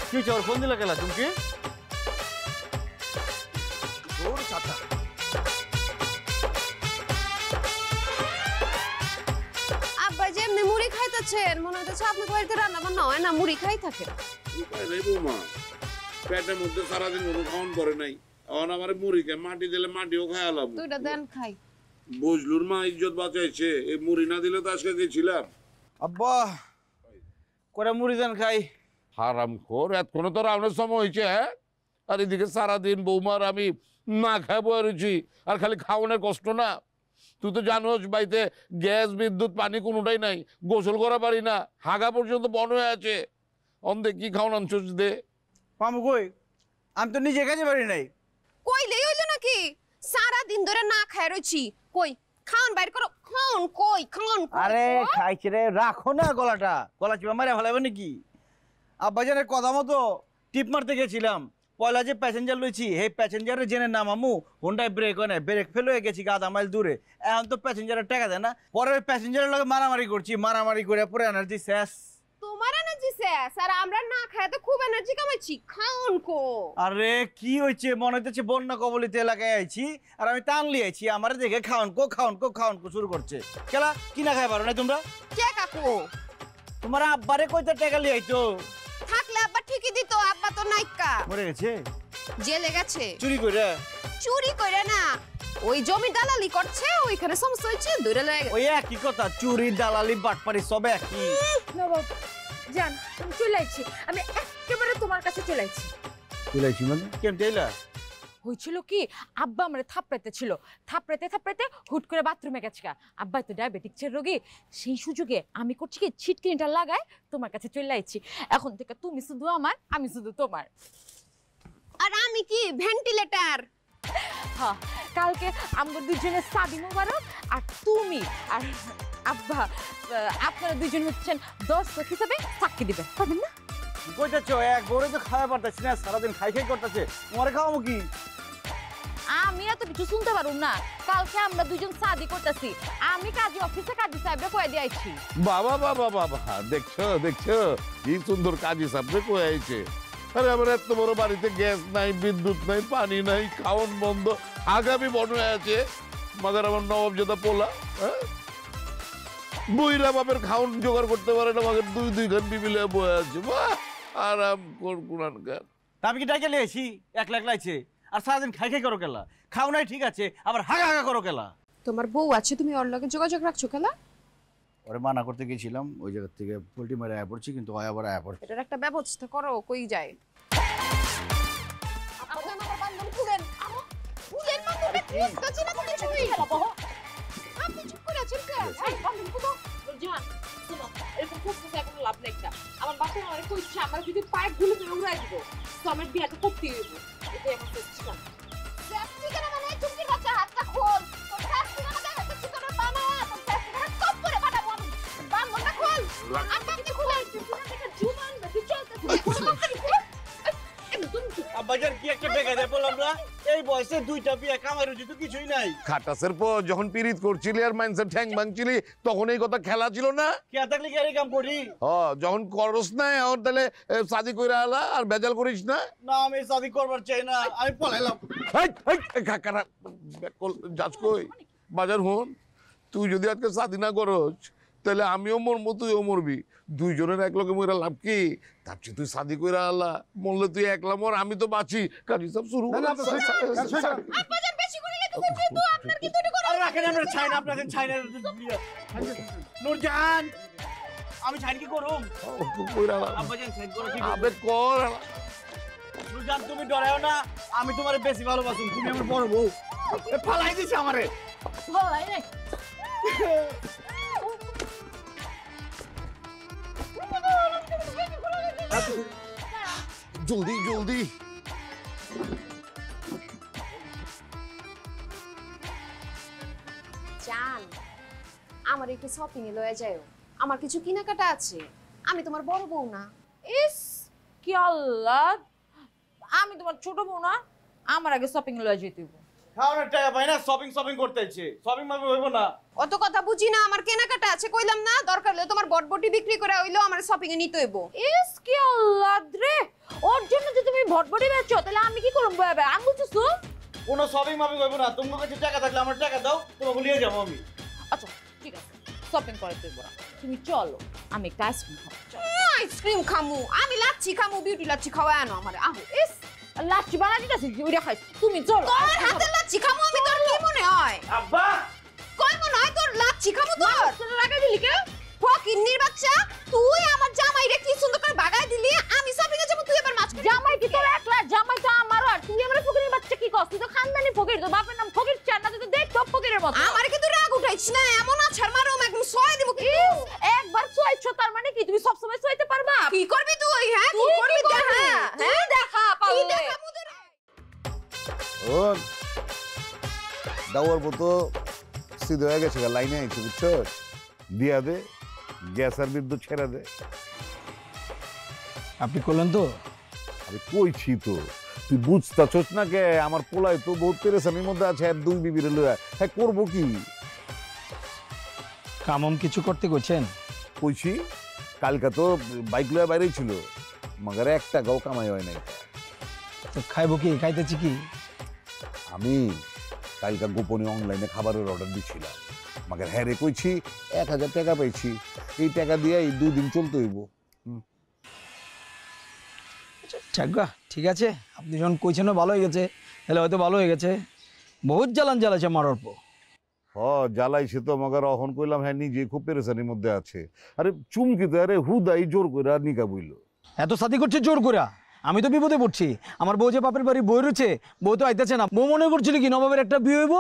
কি চোর ফোন দিলা কেলা তুমি?
আব্বা যে এমনি মুড়ি খাইতেছেন, মনে হচ্ছে আপনার বাড়িতে রান্না বান্না হয় না, মুড়ি খাই থাকে।
উপায় নেই বৌমা, পেটের মধ্যে সারাদিন কোনো খাওয়ান করে নাই, এখন আমার মুড়িকে মাটি দিলে মাটিও খায়ালাম।
দুইটা দেন খাই।
বজলুর মা ইজ্জত বাঁচাইছে, এই মুড়ি না দিলে তো আজকে গেছিলাম।
আব্বা করে মুড়ি দেন খাই।
হারাম খোর, এতক্ষণে তো রাউনের সময় হয়েছে। হ্যাঁ, আর এদিকে সারাদিন বৌমার আমি না খাই বয়ে রয়েছি, আর খালি খাওয়ানোর কষ্ট না। তুই তো জানোস বাড়িতে গ্যাস বিদ্যুৎ পানি কোনোটাই নাই, গোসল করা পারি না, হাগা পর্যন্ত বন হয়ে আছে। অন্ধে কি খাওয়ান আনছোস দে।
পামু কই? আমি তো নিজে খাইতে পারি নাই।
কইলেই হইলো নাকি? সারা দিন ধরে না খাই রইছি। কই খাওন বাইর করো, খাওন কই, খাওন কই।
আরে খাইছে রে, রাখো না গলাটা, গলা চিপা মারে ফেলাবে নাকি? আব্বাজানের কথা মতো টিপ মারতে গেছিলাম, পয়লা যে প্যাসেঞ্জার লইছি সেই প্যাসেঞ্জারে জেনে নামামু, হোন্ডায় ব্রেক হয় না, ব্রেক ফেল হয়ে গেছি আধা মাইল দূরে। এখন তো প্যাসেঞ্জারের টাকা দেয় না, পরে ওই প্যাসেঞ্জারের লগে মারামারি করছি, মারামারি করে পরে এনার্জি শেষ।
তোমার এনার্জি শেষ আর আমরা না খাই তো খুব এনার্জি কামাইছি। খাওন কো।
আরে কি হয়েছে, মনে হইতেছে বন্যা কবলিত এলাকায় আইছি আর আমি টানলি আইছি, আমার দেখে খাওন কো খাওন কো খাওন কো শুরু করছে। খেলা কি না খাই পারো না তোমরা?
কে কাকু?
তোমার আব্বারে কইতে টাকা লিয়ে আইতো,
থাকলে আব্বা ঠিকই দিত, আব্বা তো নাইকা
মরে গেছে,
জেলে গেছে।
চুরি করে।
চুরি করে না, ওই জমি দালালি করছে, ওইখানে সমস্যা হয়েছে, দূরে লয়ে গেছে।
ওই একই কথা, চুরি দালালি বাটপারি সব একই।
নবাব জান, আমি চলে আইছি, আমি একেবারে তোমার কাছে চলে আইছি।
চলে আইছি মানে কেমন চাইলা?
হয়েছিল কি, আব্বা আমার থাপড়াইতে ছিল, থাপড়াইতে হুট করে বাথরুমে গেছে। আব্বা তো ডায়াবেটিক্সের রোগী, সেই সুযোগে আমি করছি কি ছিটকিনিটা লাগাই তোমার কাছে চলে আইছি। এখন থেকে তুমি শুধু আমার, আমি শুধু তোমার।
আর আমি কি ভেন্টিলেটর?
হ্যাঁ, কালকে আমরা দুজনের শাদি মোবারক, আর তুমি আর আব্বা আপনারা দুজন হচ্ছেন দর্শক হিসেবে সাক্ষী দিবে, পারবেন না?
কইতেছ এক বড়ে তো খাওয়া পারতেছি না, সারাদিন খাই খাই করতেছে, তোমারে খাওয়াবো কি?
আমি এত কিছু শুনতে পারুম না। কালকে আমরা দুজন শাদি করতেছি, আমি কাজী অফিসে কাজী সাহেবরে কয়ে দিয়েছি।
বাবা বাবা বাবা, দেখছো দেখছো কি সুন্দর কাজী সাহেবরে কয়ে আইছে। আরে আমার এত বড় বাড়িতে গ্যাস নাই, বিদ্যুৎ নাই, পানি নাই, খাওয়ান বন্ধ, আগামী বন হয়ে আছে। মাগার আমার নবাব যেটা পোলা, হ্যাঁ, বুইরা বাপের খাওয়ান জোগাড় করতে পারে না, মাগের দুই খান বিবিলে বয়ে আছে। বাহ, আরাম কোরআন গান।
আমি কি ডাকে লিয়েছি একলা একলা আইছে, আর সারাদিন খাই খাই করো কেলা? খাও নাই ঠিক আছে, আবার হাগা হাগা করো কেলা?
তোমার বউ আছে, তুমি ওর লগে যোগাযোগ রাখছো কেলা?
ওরে মানা করতে গেছিলাম, ওই জায়গা থেকে পোল্ট্রি মারে আয়া পড়ছি, কিন্তু ওই আবার আয়া পড়ছে।
এটার একটা ব্যবস্থা করো, কই যায়। আপনার আমার বান্ধব খুলেন, খুলেন বান্ধবটা, খুঁজতেছি না তো কিছুই। আপনি চুপ করে আছেন কে?
এই বান্ধবী খুলো। জান শোনো, এরকম খুঁজতে কোনো লাভ নাই। আমার বাসায় আমার কইছে আমার যদি পাইপ গুলো করে উড়াই দিব, তো আমার বিয়াটা করতে হইব। এটাই আমার চেষ্টা।
ঠিকানা মানে চুপকির বাচ্চা, হাতটা খোল। তোর ঠিকানা দেখ, তোর ঠিকানা বানা, তোর ঠিকানা টপ করে পাঠাবো আমি। বান্ধবটা খোল, আপনি খুলেন। ঠিকানা দেখে জুমান দেখি চলতেছে।
আব্বাজান কি একটা টাকা দেয় বললাম না, এই বয়সে দুইটা বিয়ে কামাই রুজি তো কিছুই নাই।
খাটাসের পর যখন পিরিত করছিলি আর মানুষের ঠ্যাং ভাঙছিলি তখন এই কথা খেলা ছিল না।
কে থাকলে কি আর এই কাম করি?
যখন করস না এখন তাহলে শাদি কইরা আলা আর বেজাল করিস না।
না আমি শাদি করবার চাই না, আমি পলাইলাম।
যাস কই বাজার হন, তুই যদি আজকে শাদি না করস তাহলে আমিও মরবো তুইও মরবি, দুইজনের এক লগে মরা লাভ কি? তার চেয়ে তুই শাদি কইরা আলা, মরলে তুই একলা মর, আমি তো বাঁচি। কাজী সব শুরু
আব্বাজান বেশি করে লেগেছে কিন্তু আপনার কি তৈরি করে
রাখেন আমরা ছাই না, আপনাদের ছাই না। নূরজান আমি ছাই কি করুম? আব্বাজান ছাই করো কি?
আবে কর।
নূরজান তুমি ডরাও না, আমি তোমারে বেশি ভালোবাসি, তুমি আমার বড় বউ। ফালাই দিছ আমারে।
ভাই রে
জলদি জলদি।
জান আমার একটু শপিং এ লয়ে যাও, আমার কিছু কেনাকাটা আছে, আমি তোমার বড় বউ না?
ইস কি আল্লাহ, আমি তোমার ছোট বউ না? আমার আগে শপিং লয়ে যেতে হইব।
খাওয়ানোর টাকা পাই না, শপিং করতে ইচ্ছে, শপিং মাপে হইব না।
অত কথা বুঝি না, আমার কেনাকাটা আছে কইলাম না, দরকার হলে তোমার বটবটি বিক্রি করে হইলো আমার শপিং এ নিতে হইব।
ইস কি আল্লাহ রে, ওর জন্য যে তুমি ভটভটি বেচছো, তাহলে আমি কি করব? আঙ্গুল চুষু।
কোনো শপিং মাপে হইব না, তোমার কাছে টাকা থাকলে আমার টাকা দাও, তোমাকে নিয়ে যাবো আমি।
আচ্ছা ঠিক আছে, শপিং করে তুইব না, তুমি চলো, আমি একটা আইসক্রিম খাবো। চলো।
আইসক্রিম খামু? আমি লাচ্ছি খামু, বিউটি লাচ্ছি খাওয়ায় আনো আমারে। আহো।
ইস লাচ্ছি বানা দিতেছি, ওইটা খাইছি, তুমি চলো।
তোর হাতে লাচ্ছি খামু আমি, তোর কি মনে হয়?
আব্বা
কই মনে হয় তোর লাচ্ছি খামু? তোর
লাগাই দিলি কে?
ফকিন্নির বাচ্চা, তুই আমার জামাইরে কি সুন্দর করে বাগায় দিলি, আমি শপিং এ যাবো, তুই এবার মাছ
জামাই কি তোর একলা? জামাই তো আমারও। আর তুই আমার ফকিরের বাচ্চা কি কস? তুই তো খানদানি ফকির, তোর বাপের নাম ফকির চান না, তুই তো দেখ সব ফকিরের মতো।
আমারে কিন্তু রাগ উঠাইছ না, এমন আছাড় মারো একদম সয় দিব কি?
একবার সোয়াইছো তার মানে কি তুমি সব সময় সোয়াইতে পারবা?
কি করবি তুই? হ্যাঁ কি করবি? দেখা
তুই দেখা
কি
পারলে।
দেখা মুদরে?
ও দাওয়ার মতো সিদ্ধ হয়ে গেছে, লাইনে আইছে বুঝছো, দিয়া দে, গ্যাস আর বিদ্যুৎ ছেড়ে দে।
আপনি করলেন তো?
আমি কইছি তো, তুই বুঝতাছস না কে? আমার পোলাই তো বহুত পেরেশানির মধ্যে আছে, আর দুই বিবির লইয়া, হ্যাঁ করবো কি?
কামম কিছু করতে করছেন?
কইছি কালকা তো বাইক লইয়া বাইরেই ছিল, মাগারে 1 টাকাও কামাই হয় নাই।
তো খাইবো কি, খাইতেছি কি?
আমি কালকা গোপনে অনলাইনে খাবারের অর্ডার দিচ্ছিলাম, মাগার হ্যাঁ রে কইছি 1000 টাকা পাইছি, এই টাকা দিয়ে এই 2 দিন চলতে হইব।
চাকা ঠিক আছে, আপনি যখন কইছেন ভালো হয়ে গেছে, তাহলে হয়তো ভালো হয়ে গেছে। বহুত জ্বালান জ্বালাছে মারার পর।
জ্বালাইছে তো, মাগার অহন কইলাম হ্যাঁ নিজে খুব পেরেশানির মধ্যে আছে। আরে চুমকিতে আরে হুদাই জোর করে আর নিকা বইল।
এত সাথী করছে জোর করে, আমি তো বিপদে পড়ছি। আমার বউ যে বাপের বাড়ি বই রয়েছে, বউ তো আইতেছে না। বউ মনে করছিল কি নবাবের একটা বিয়ে হইব,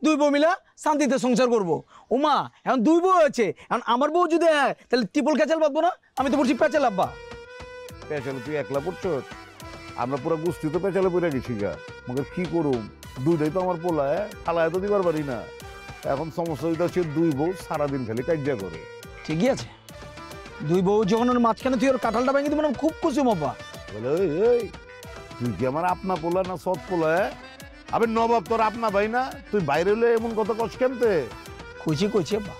2 বউ মিলা শান্তিতে সংসার করবো। ওমা এখন 2 বউ আছে, এখন আমার বউ যদি হয় তাহলে টিপল ক্যাচাল বাঁধবো না? আমি তো বলছি প্যাচাল আব্বা।
পেঁচালে তুই একলা পড়ছো, আমরা পুরো গোষ্ঠী তো পেঁচালে পড়ে গেছি গা। মগর কি করুম, দুইটাই তো আমার পোলা, ফালায় তো দিবার পারি না। এখন সমস্যা হইতে হচ্ছে 2 বউ সারাদিন খালি কাজ্যা করে।
ঠিকই আছে, 2 বউ যখন ওর মাঝখানে তুই ওর কাঁঠালটা ভেঙে দিবি না, খুব খুশি বাবা।
বলে ওই তুই কি আমার আপনা পোলা না সৎ পোলা? আবে নবাব তোর আপনা ভাই না, তুই বাইরে হলে এমন কথা কস কেমতে?
খুশি কইছি আব্বা।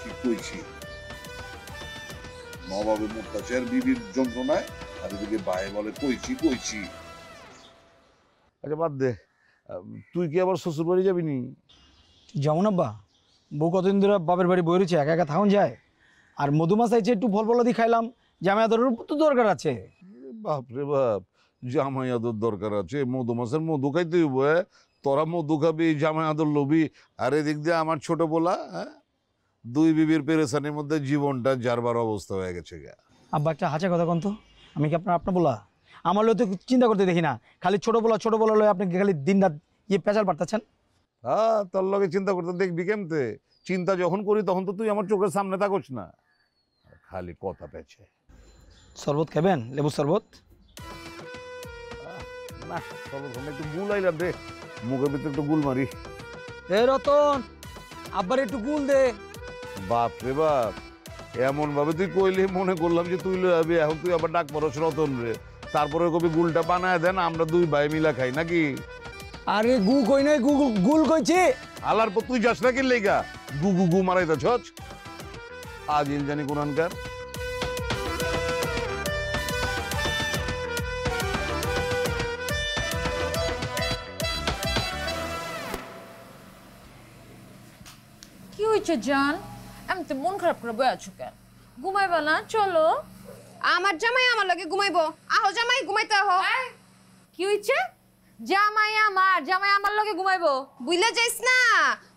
ঠিক কইছি, নবাবের মুক্তাচার বিবির যন্ত্রণায় আর এদিকে ভাই বলে কইছি কইছি। আচ্ছা বাদ দে, তুই কি আবার শ্বশুর বাড়ি যাবি নি?
যেমন আব্বা, বউ কতদিন ধরে বাপের বাড়ি বই রয়েছে, একা একা থাকুন যায়। আর মধুমাছ আইছে, একটু ফল ফলাদি খাইলাম, জামাই আদরের তো দরকার আছে।
বাপ রে বাপ, জামাই আদর দরকার আছে? মধু মাছের মধু খাইতে হইব? তোরা মধু খাবি, জামাই আদর লবি, আর এদিক দিয়ে আমার ছোট পোলা, হ্যাঁ 2 বিবির পেরেশানির মধ্যে জীবনটা যারবার অবস্থা হয়ে গেছে গা।
আব্বা একটা হাঁচা কথা কন তো, আমি কি আপনার বলা? আমার লোক তো চিন্তা করতে দেখি না, খালি ছোট বলা লয় আপনি খালি দিন রাত পেঁচাল পাঠাচ্ছেন।
হ্যাঁ তোর লগে চিন্তা করতে দেখবি কেমতে? চিন্তা যখন করি তখন তো তুই আমার চোখের সামনে থাকস না, খালি কথা পেছে।
শরবত খাবেন? লেবু শরবত?
না একটু গুল আইলাম রে, মুখের ভিতরে একটু গুল মারি।
এ রতন, আব্বার একটু গুল দে।
বাপ রে বাপ, এমন ভাবে তুই কইলি মনে করলাম যে তুই লবি, এখন তুই আবার ডাক পরশ রতন রে। তারপরে কবি গুলটা বানায় দেন, আমরা 2 ভাই মিলা খাই নাকি?
আরে গু কই নাই গুল কইছে।
আলার পর তুই যাস না কি লেগা গু গু গু মারাই দা ছচ আজ ইন জানি কোরআনকার।
কি হয়েছে জান? আমি তো মন খারাপ করে বয়ে আছো কেন? ঘুমাইবা না? চলো।
আমার জামাই আমার লগে ঘুমাইবো। আহো জামাই ঘুমাইতে আহো।
কি হয়েছে? জামাই আমার লগে ঘুমাইবো?
বুইলা যাইস না,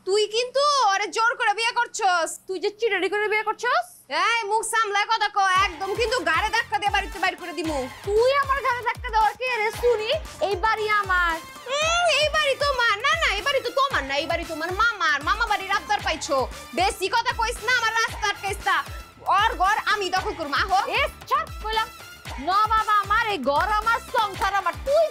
তুই কিন্তু ওরে জোর করে বিয়ে করছস।
তুই যে চিটারি করে বিয়ে করছস?
এই মুখ সামলায় কথা কও, একদম কিন্তু গাড়ে ধাক্কা দিয়ে বাড়িতে বাইর করে দিমু।
তুই আমার ঘরে ধাক্কা দেওয়ার কে রে শুনি? এই বাড়ি আমার।
এই বাড়ি তোমার? না না, এই বাড়ি তো তোমার না, এই বাড়ি তোমার মামার। মামা বাড়ির আবদার পাইছো। বেশি কথা কইস না, আমার রাস্তা আটকাইস না। ওর ঘর আমি দখল করব। আহো।
এ ছাড় কইলাম। নবাব আমার, এই ঘর আমার, সংসার আমার। তুই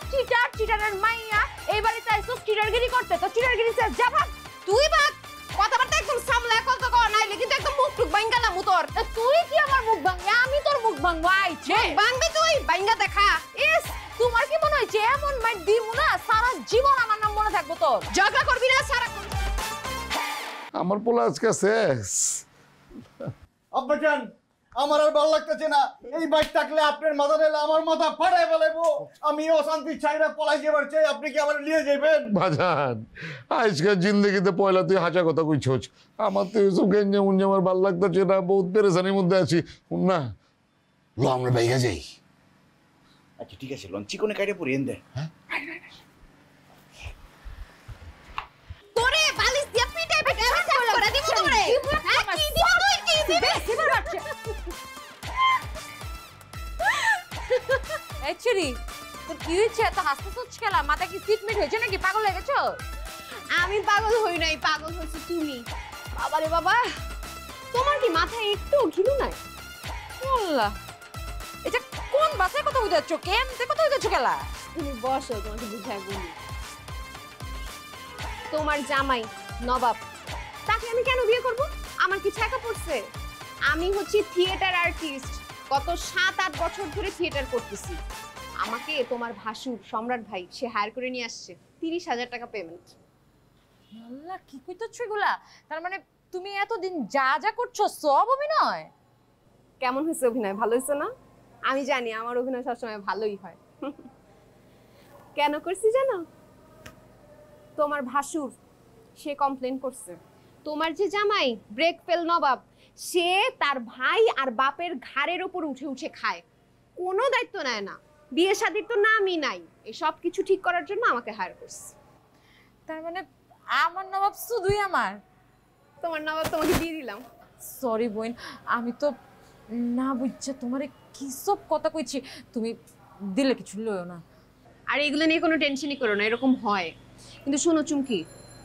চিটারের মাইয়া এই বাড়িতে আইছস চিটারগিরি করতে। তো চিটারগিরি শেষ, যা ভাগ।
তুই ভাগ। কথাবার্তা একদম সামলায় কথা কও, নাইলে কিন্তু একদম মুখ টুক ভাঙ্গালাম তোর।
তুই কি আমার মুখ ভাঙবি? আমি তোর মুখ ভাঙবো। আইছে
ভাঙবি তুই, ভাঙ্গা দেখা।
ইস, তোমার কি মনে হচ্ছে এমন মাইট দিমু না সারা জীবন আমার নাম মনে থাকবো তোর?
ঝগড়া করবি না সারা।
আমার পোলা আজকে শেষ।
আব্বাজান আমার আর ভালো লাগতেছে না। এই বাইক থাকলে আপনার মাথা দিলে আমার মাথা ফাটাই ফেলাইবো। আমি অশান্তি চাইরা পলাই যাবার চাই, আপনি কি আমার নিয়ে যাবেন?
বাজান আজকের জিন্দগিতে পয়লা তুই হাঁচা কথা কইছস। আমার তো এসব গেঞ্জা মুঞ্জা আমার ভালো লাগতেছে না, বহুত পেরেশানির মধ্যে আছি না। লো আমরা বাইগা যাই।
আচ্ছা ঠিক আছে, লঞ্চি কোনে কাইরে পড়িয়েন দে।
তোরে বালিশ দিয়া পিটাই পিটাই সাফ করে দিমু তোরে। হ্যাঁ কি দিবি তুই, কি দিবি?
এবার বাচ্চা এই চিরি, তোর কি হয়েছে? এত হাসতেছস কেন? মাথা কি সিটমেট হয়েছে নাকি? পাগল হয়ে গেছো?
আমি পাগল হই নাই, পাগল হইছো তুমি। বাবারে বাবা, তোমার কি মাথায় একটু ঘিলু নাই?
আল্লাহ, এটা কোন বাসায় কথা বুঝাচ্ছ? কেমতে কথা বুঝাচ্ছ কেলা?
তুমি বসো, তোমাকে বুঝাই বলি। তোমার জামাই নবাব, তাকে আমি কেন বিয়ে করব? আমার কি ছাকা পড়ছে? আমি হচ্ছি থিয়েটার আর্টিস্ট। গত 7-8 বছর ধরে থিয়েটার করতেছি। আমাকে তোমার ভাসুর সম্রাট ভাই সে হায়ার করে নিয়ে আসছে, 30,000 টাকা পেমেন্ট।
আল্লাহ, কি কইতেছ এগুলা? তার মানে তুমি এতদিন যা যা করছো সব অভিনয়?
কেমন হয়েছে অভিনয়? ভালো হয়েছে না? আমি জানি আমার অভিনয় সবসময় ভালোই হয়। কেন করছি জানো? তোমার ভাসুর সে কমপ্লেন করছে তোমার যে জামাই ব্রেক ফেল নবাব, সে তার ভাই আর বাপের ঘাড়ের উপর উঠে উঠে খায়, কোনো দায়িত্ব নেয় না, বিয়ে শাদীর তো নামই নাই। এই সব কিছু ঠিক করার জন্য আমাকে হায়ার করছে।
তার মানে আমার নবাব শুধুই আমার?
তোমার নবাব তোমাকে দিয়ে দিলাম।
সরি বোন, আমি তো না বুঝছে তোমারে কি সব কথা কইছি। তুমি দিলে কিছু লইও না।
আর এগুলো নিয়ে কোনো টেনশনই করো না, এরকম হয়। কিন্তু শোনো চুমকি,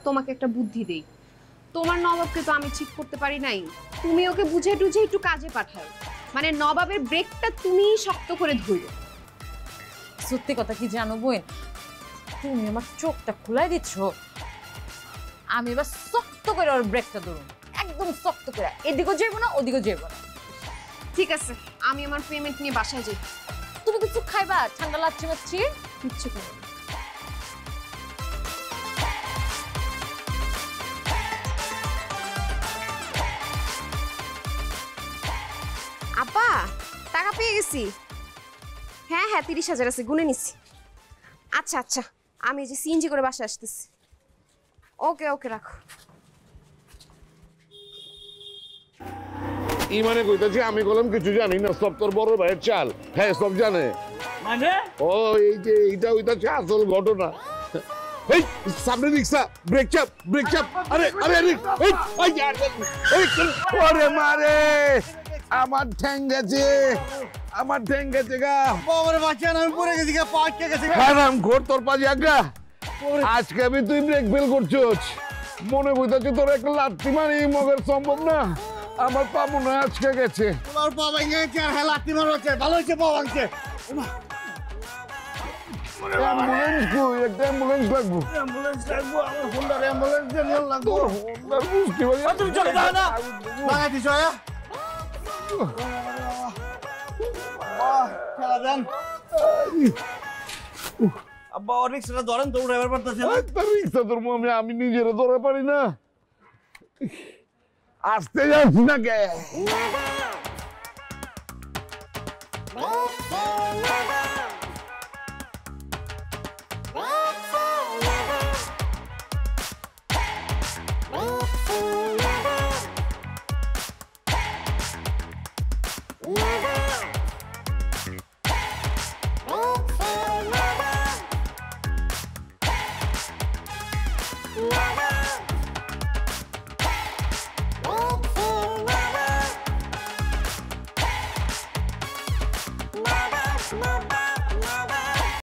তোমাকে একটা বুদ্ধি দেই। তোমার নবাবকে তো আমি ঠিক করতে পারি নাই, তুমি ওকে বুঝে টুঝে একটু কাজে পাঠাও। মানে নবাবের ব্রেকটা তুমি শক্ত করে ধরো।
সত্যি কথা কি জানো বোন, তুমি আমার চোখটা খুলাই দিচ্ছ। আমি এবার শক্ত করে ওর ব্রেকটা ধরুন, একদম শক্ত করে। এদিকেও যাইবো না, ওদিকেও যাইবো না।
ঠিক আছে, আমি আমার পেমেন্ট নিয়ে বাসায় যাই।
তুমি কিছু খাইবা? ঠান্ডা লাগছে মাচ্ছি?
কিচ্ছু করো না। আপা, টাকা পেয়ে গেছি। হ্যাঁ হ্যাঁ, 30,000 আছে, গুনে নিছি। আচ্ছা আচ্ছা, আমি এই যে সিএনজি করে বাসায় আসতেছি। ওকে ওকে, রাখো।
মানে কইতাছি আমি কলম কিছু জানি না, সব তোর বড় ভাইয়ের চাল। হ্যাঁ সব জানে।
মানে
ও এই যে এইটা হইতাছে আসল ঘটনা। এই সামনে রিক্সা, ব্রেক চাপ, ব্রেক চাপ। আরে আরে আরে এই ওরে মারে, আমার ঠ্যাং গেছে, আমার ঠ্যাং গেছে গা।
বাবারে বাঁচান, আমি পড়ে গেছি গা, পা আটকে গেছে গা।
হারাম খোর তোর পাজি আগা। আজকে আমি তুই ব্রেক ফেল করছস, মনে কইতাছে তোর একটা লাত্তি মারি মগের সম্ভব না। আমার পা মনে হয় আজকে গেছে।
তোমার পা ভেঙে গেছে আর হ্যাঁ লাত্তি মারা হচ্ছে। ভালো হয়েছে পা ভাঙছে।
অ্যাম্বুলেন্স কই? একটা অ্যাম্বুলেন্স লাগবো।
অ্যাম্বুলেন্স লাগবো, আমার হোন্ডার অ্যাম্বুলেন্স দিয়ে নিয়ে লাগবো।
হোন্ডার বুঝতে পারি।
তুমি চলে যাও না, ভাঙাই দিছ। খেলা দেন।
আব্বা রিক্সাটা ধরেন তো ড্রাইভার পারতেছে না।
রিক্সা ধরবো আমি নিজেরা ধরে পারি না, আসতে যাচ্ছি না কে।
Never